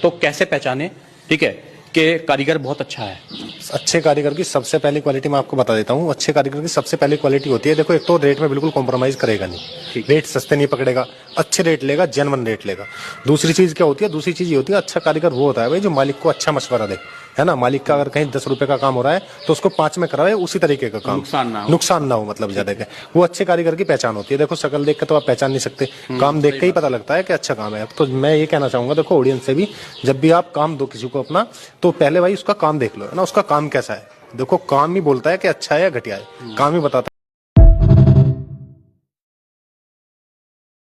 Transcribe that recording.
तो कैसे पहचाने, ठीक है, कि कारीगर बहुत अच्छा है? अच्छे कारीगर की सबसे पहली क्वालिटी मैं आपको बता देता हूँ। अच्छे कारीगर की सबसे पहली क्वालिटी होती है, देखो, एक तो रेट में बिल्कुल कॉम्प्रोमाइज करेगा नहीं, रेट सस्ते नहीं पकड़ेगा, अच्छे रेट लेगा, जेन्युइन रेट लेगा। दूसरी चीज क्या होती है, दूसरी चीज ये होती है, अच्छा कारीगर वो होता है भाई जो मालिक को अच्छा मशवरा दे, है ना। मालिक का अगर कहीं 10 रुपए का काम हो रहा है तो उसको 5 में कराए, उसी तरीके का काम, नुकसान ना हो मतलब ज्यादा का। वो अच्छे कारीगर की पहचान होती है। देखो शक्ल देख के तो आप पहचान नहीं सकते, काम देख के ही पता लगता है कि अच्छा काम है। तो मैं ये कहना चाहूंगा, देखो ऑडियंस से भी, जब भी आप काम दो किसी को अपना, तो पहले भाई उसका काम देख लो, है ना, उसका काम कैसा है। देखो काम ही बोलता है कि अच्छा है या घटिया है, काम ही बताता है।